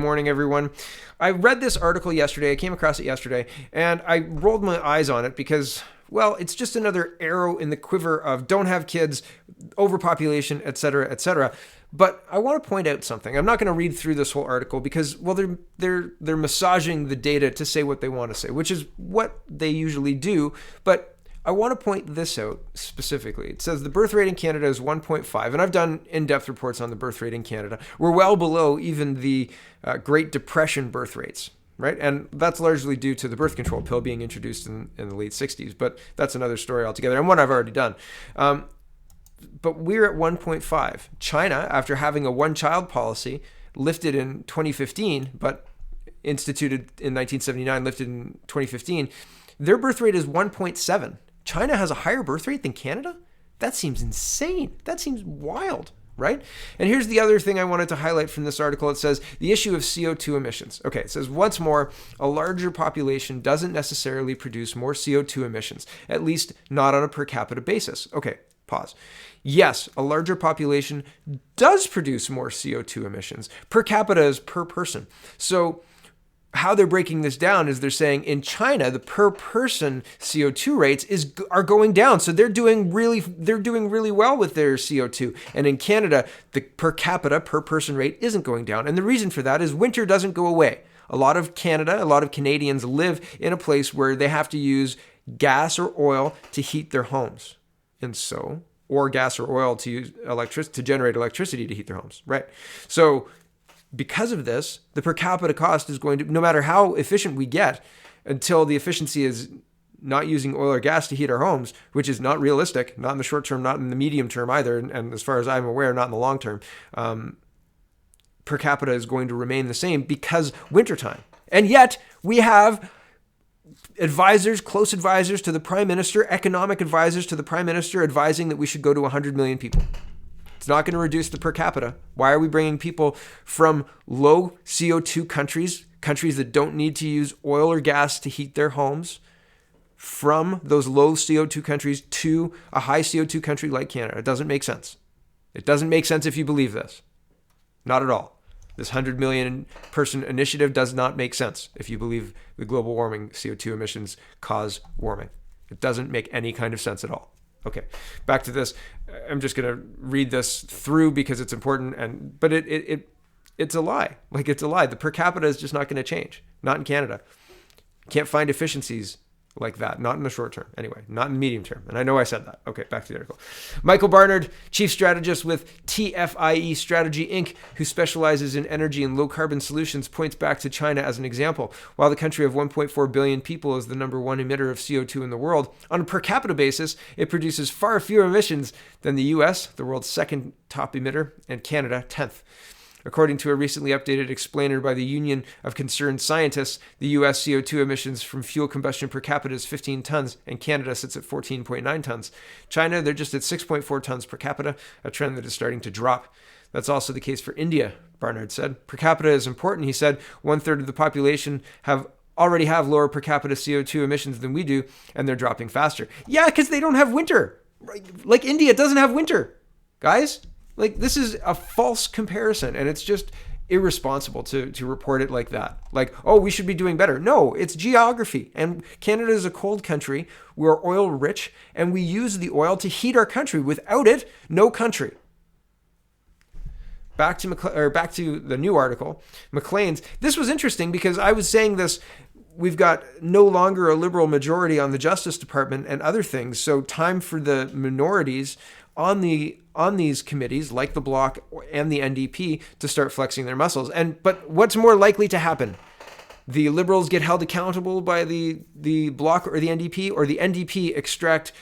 Morning, everyone. I read this article yesterday. I came across it yesterday, and I rolled my eyes on it because, well, it's just another arrow in the quiver of don't have kids, overpopulation, etc., etc. But I want to point out something. I'm not going to read through this whole article because, well, they're massaging the data to say what they want to say, which is what they usually do. But I want to point this out specifically. It says the birth rate in Canada is 1.5, and I've done in-depth reports on the birth rate in Canada. We're well below even the Great Depression birth rates, right? And that's largely due to the birth control pill being introduced in the late 60s, but that's another story altogether, and one I've already done. But we're at 1.5. China, after having a one-child policy, lifted in 2015, but instituted in 1979, lifted in 2015, their birth rate is 1.7. China has a higher birth rate than Canada? That seems insane. That seems wild, right? And here's the other thing I wanted to highlight from this article. It says the issue of CO2 emissions. Okay, it says once more, a larger population doesn't necessarily produce more CO2 emissions, at least not on a per capita basis. Okay, pause. Yes, a larger population does produce more CO2 emissions. Per capita is per person. So how they're breaking this down is they're saying in China, the per person CO2 rates are going down. So they're doing really well with their CO2. And in Canada, the per capita, per person rate isn't going down. And the reason for that is winter doesn't go away. A lot of Canadians live in a place where they have to use gas or oil to heat their homes. Or gas or oil to use to generate electricity to heat their homes, right? So because of this, the per capita cost is going to, no matter how efficient we get, until the efficiency is not using oil or gas to heat our homes, which is not realistic, not in the short term, not in the medium term either, and as far as I'm aware, not in the long term, per capita is going to remain the same because wintertime. And yet we have close advisors to the Prime Minister, economic advisors to the Prime Minister advising that we should go to 100 million people. It's not going to reduce the per capita. Why are we bringing people from low CO2 countries that don't need to use oil or gas to heat their homes, from those low CO2 countries to a high CO2 country like Canada? It doesn't make sense. It doesn't make sense if you believe this. Not at all. This 100 million person initiative does not make sense if you believe the global warming CO2 emissions cause warming. It doesn't make any kind of sense at all. Okay, back to this. I'm just going to read this through because it's important, but it's a lie. Like, it's a lie. The per capita is just not going to change. Not in Canada. Can't find efficiencies like that. Not in the short term. Anyway, not in the medium term. And I know I said that. Okay, back to the article. Michael Barnard, chief strategist with TFIE Strategy Inc., who specializes in energy and low carbon solutions, points back to China as an example. While the country of 1.4 billion people is the number one emitter of CO2 in the world, on a per capita basis, it produces far fewer emissions than the US, the world's second top emitter, and Canada, 10th. According to a recently updated explainer by the Union of Concerned Scientists, the U.S. CO2 emissions from fuel combustion per capita is 15 tons, and Canada sits at 14.9 tons. China, they're just at 6.4 tons per capita, a trend that is starting to drop. That's also the case for India, Barnard said. Per capita is important, he said. 1/3 of the population already have lower per capita CO2 emissions than we do, and they're dropping faster. Yeah, because they don't have winter. Like India doesn't have winter, guys. Like, this is a false comparison, and it's just irresponsible to report it like that. Like, oh, we should be doing better. No, it's geography. And Canada is a cold country. We're oil rich, and we use the oil to heat our country. Without it, no country. Back to the new article, Maclean's. This was interesting because I was saying this. We've got no longer a liberal majority on the Justice Department and other things. So time for the minorities on these committees, like the Bloc and the NDP, to start flexing their muscles. But what's more likely to happen? The Liberals get held accountable by the Bloc or the NDP, or the NDP extract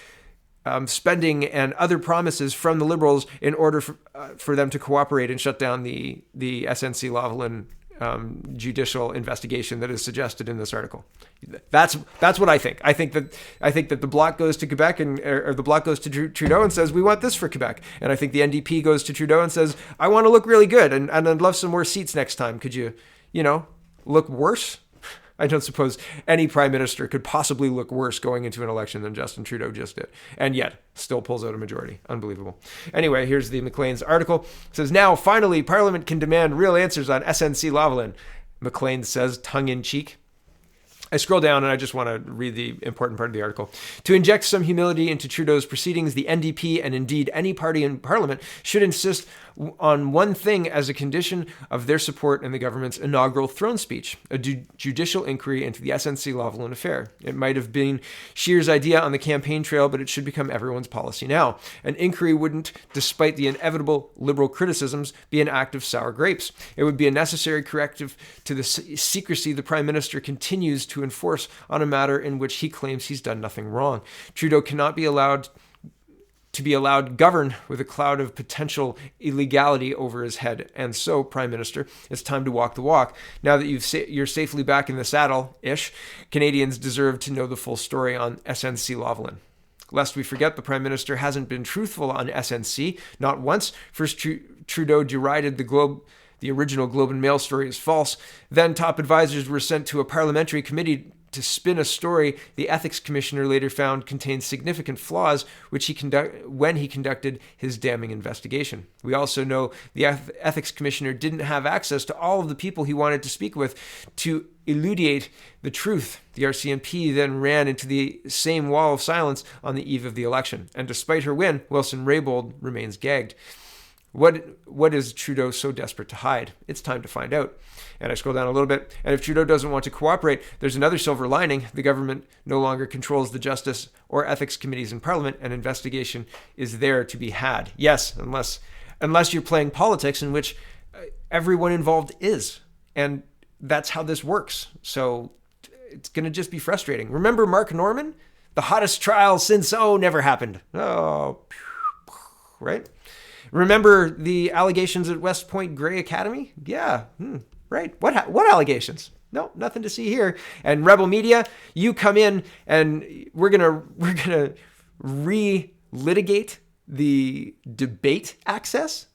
spending and other promises from the Liberals in order for them to cooperate and shut down the SNC Lavalin judicial investigation that is suggested in this article. That's what I think. I think that the Bloc goes to Quebec or the Bloc goes to Trudeau and says, we want this for Quebec. And I think the NDP goes to Trudeau and says, I want to look really good and I'd love some more seats next time. Could you look worse? I don't suppose any prime minister could possibly look worse going into an election than Justin Trudeau just did. And yet, still pulls out a majority. Unbelievable. Anyway, here's the Maclean's article. It says, now, finally, Parliament can demand real answers on SNC Lavalin. Maclean says, tongue-in-cheek. I scroll down and I just want to read the important part of the article. To inject some humility into Trudeau's proceedings, the NDP and indeed any party in Parliament should insist on one thing as a condition of their support in the government's inaugural throne speech, a judicial inquiry into the SNC Lavalin affair. It might have been Scheer's idea on the campaign trail, but it should become everyone's policy now. An inquiry wouldn't, despite the inevitable Liberal criticisms, be an act of sour grapes. It would be a necessary corrective to the secrecy the Prime Minister continues to enforce on a matter in which he claims he's done nothing wrong. Trudeau cannot be allowed govern with a cloud of potential illegality over his head. And so, Prime Minister, it's time to walk the walk. Now that you're safely back in the saddle-ish, Canadians deserve to know the full story on SNC Lavalin. Lest we forget, the Prime Minister hasn't been truthful on SNC, not once. First, Trudeau derided the original Globe and Mail story as false. Then top advisors were sent to a parliamentary committee to spin a story the ethics commissioner later found contained significant flaws, when he conducted his damning investigation. We also know the ethics commissioner didn't have access to all of the people he wanted to speak with to elucidate the truth. The RCMP then ran into the same wall of silence on the eve of the election. And despite her win, Wilson-Raybould remains gagged. What is Trudeau so desperate to hide? It's time to find out. And I scroll down a little bit. And if Trudeau doesn't want to cooperate, there's another silver lining. The government no longer controls the Justice or Ethics committees in Parliament. An investigation is there to be had. Yes, unless you're playing politics, in which everyone involved is. And that's how this works. So it's going to just be frustrating. Remember Mark Norman? The hottest trial since, never happened. Right? Remember the allegations at West Point Grey Academy? Yeah, right. What allegations? No, nothing to see here. And Rebel Media, you come in and we're gonna relitigate the debate access.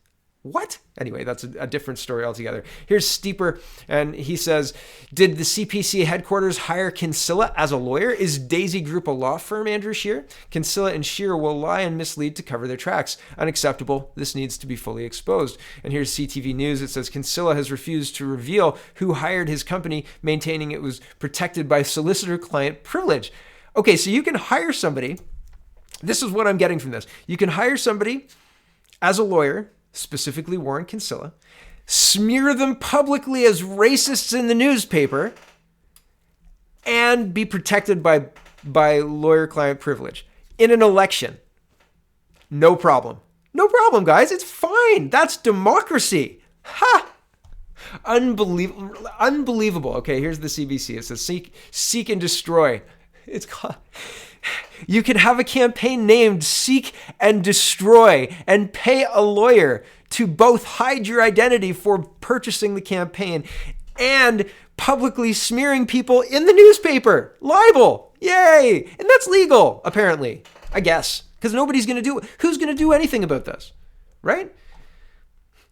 What? Anyway, that's a different story altogether. Here's Steeper, and he says, did the CPC headquarters hire Kinsella as a lawyer? Is Daisy Group a law firm, Andrew Scheer? Kinsella and Scheer will lie and mislead to cover their tracks. Unacceptable. This needs to be fully exposed. And here's CTV News. It says, Kinsella has refused to reveal who hired his company, maintaining it was protected by solicitor-client privilege. Okay, so you can hire somebody. This is what I'm getting from this. You can hire somebody as a lawyer, specifically Warren Kinsella, smear them publicly as racists in the newspaper, and be protected by lawyer-client privilege in an election. No problem. No problem, guys. It's fine. That's democracy. Ha! Unbelievable. Okay, here's the CBC. It says seek and destroy. It's called... You can have a campaign named Seek and Destroy and pay a lawyer to both hide your identity for purchasing the campaign and publicly smearing people in the newspaper. Libel. Yay. And that's legal, apparently, I guess, because nobody's going to do it. Who's going to do anything about this, right?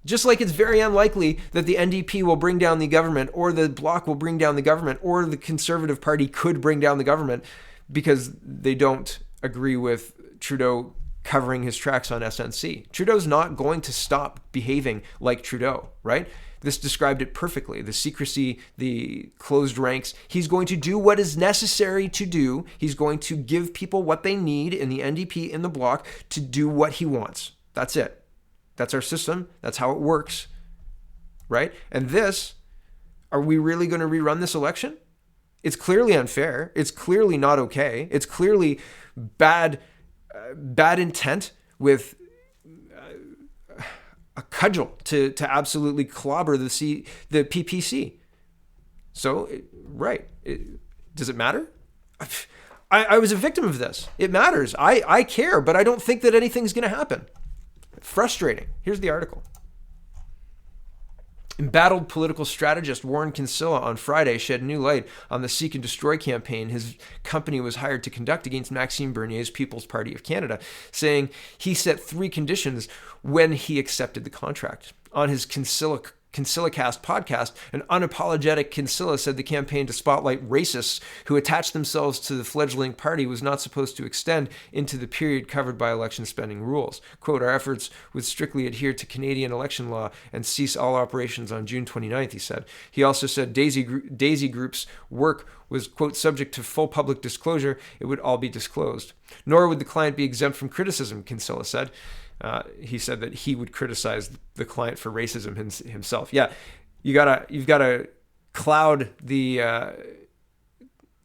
Just like it's very unlikely that the NDP will bring down the government, or the Bloc will bring down the government, or the Conservative Party could bring down the government, because they don't agree with Trudeau covering his tracks on SNC. Trudeau's not going to stop behaving like Trudeau, right? This described it perfectly. The secrecy, the closed ranks. He's going to do what is necessary to do. He's going to give people what they need in the NDP, in the Bloc, to do what he wants. That's it. That's our system. That's how it works, right? And this, are we really going to rerun this election? It's clearly unfair. It's clearly not okay. It's clearly bad intent with a cudgel to absolutely clobber the PPC. So, right. Does it matter? I was a victim of this. It matters. I care, but I don't think that anything's going to happen. Frustrating. Here's the article. Embattled political strategist Warren Kinsella on Friday shed new light on the Seek and Destroy campaign his company was hired to conduct against Maxime Bernier's People's Party of Canada, saying he set 3 conditions when he accepted the contract. On his Kinsella KinsellaCast podcast, an unapologetic Kinsella said the campaign to spotlight racists who attached themselves to the fledgling party was not supposed to extend into the period covered by election spending rules. Quote, our efforts would strictly adhere to Canadian election law and cease all operations on June 29th, he said. He also said Daisy Group's work was, quote, subject to full public disclosure. It would all be disclosed. Nor would the client be exempt from criticism, Kinsella said. He said that he would criticize the client for racism himself. Yeah, you've gotta cloud the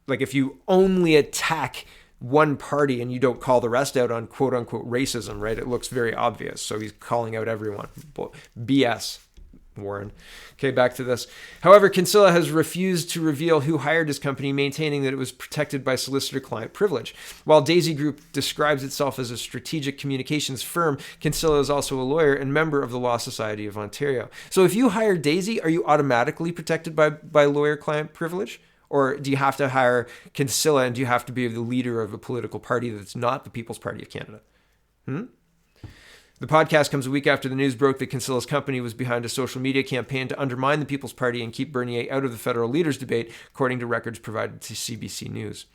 like if you only attack one party and you don't call the rest out on quote unquote racism, right? It looks very obvious. So he's calling out everyone. BS. Warren. Okay, back to this. However, Kinsella has refused to reveal who hired his company, maintaining that it was protected by solicitor-client privilege. While Daisy Group describes itself as a strategic communications firm, Kinsella is also a lawyer and member of the Law Society of Ontario. So if you hire Daisy, are you automatically protected by lawyer-client privilege? Or do you have to hire Kinsella and do you have to be the leader of a political party that's not the People's Party of Canada? The podcast comes a week after the news broke that Kinsella's company was behind a social media campaign to undermine the People's Party and keep Bernier out of the federal leaders debate, according to records provided to CBC News.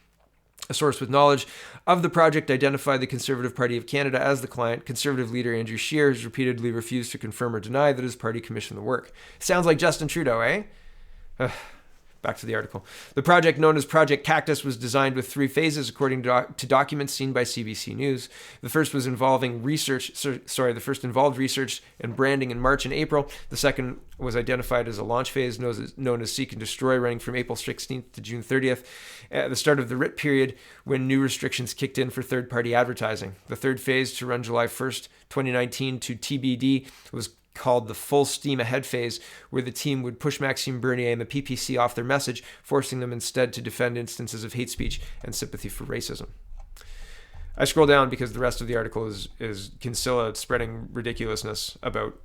A source with knowledge of the project identified the Conservative Party of Canada as the client. Conservative leader Andrew Scheer has repeatedly refused to confirm or deny that his party commissioned the work. Sounds like Justin Trudeau, eh? Back to the article. The project, known as Project Cactus, was designed with 3 phases, according to documents seen by CBC News. The first involved research and branding in March and April. The second was identified as a launch phase, known as Seek and Destroy, running from April 16th to June 30th, at the start of the WRIT period, when new restrictions kicked in for third-party advertising. The third phase, to run July 1st, 2019 to TBD, was called the Full Steam Ahead phase, where the team would push Maxime Bernier and the PPC off their message, forcing them instead to defend instances of hate speech and sympathy for racism. I scroll down because the rest of the article is Kinsella spreading ridiculousness about,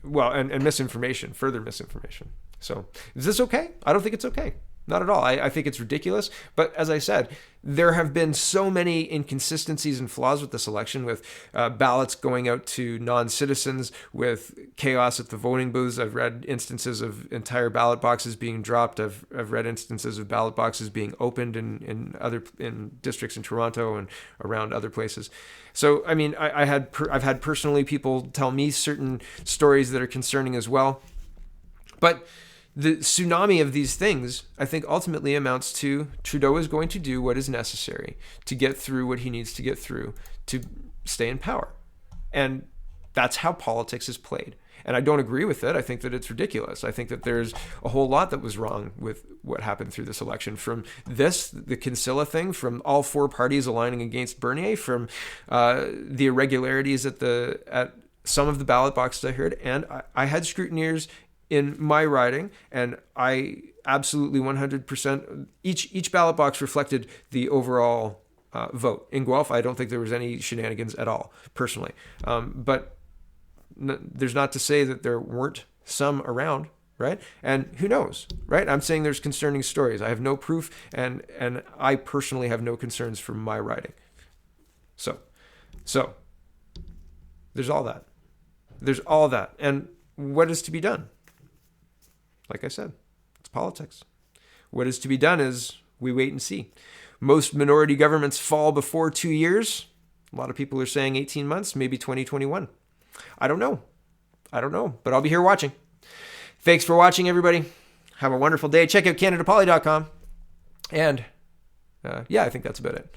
and misinformation, further misinformation. So is this okay? I don't think it's okay. Not at all. I think it's ridiculous. But as I said, there have been so many inconsistencies and flaws with this election, with ballots going out to non-citizens, with chaos at the voting booths. I've read instances of entire ballot boxes being dropped. I've read instances of ballot boxes being opened in districts in Toronto and around other places. So, I mean, I've had personally people tell me certain stories that are concerning as well. But the tsunami of these things, I think, ultimately amounts to Trudeau is going to do what is necessary to get through what he needs to get through to stay in power. And that's how politics is played. And I don't agree with it. I think that it's ridiculous. I think that there's a whole lot that was wrong with what happened through this election. From the Kinsella thing, from all 4 parties aligning against Bernier, from the irregularities at some of the ballot boxes I heard. And I had scrutineers in my riding, and I absolutely 100%, each ballot box reflected the overall vote. In Guelph, I don't think there was any shenanigans at all, personally. But there's not to say that there weren't some around, right? And who knows, right? I'm saying there's concerning stories. I have no proof, and I personally have no concerns for my riding. So there's all that. There's all that. And what is to be done? Like I said, it's politics. What is to be done is we wait and see. Most minority governments fall before 2 years. A lot of people are saying 18 months, maybe 2021. I don't know, but I'll be here watching. Thanks for watching, everybody. Have a wonderful day. Check out CanadaPoly.com. And I think that's about it.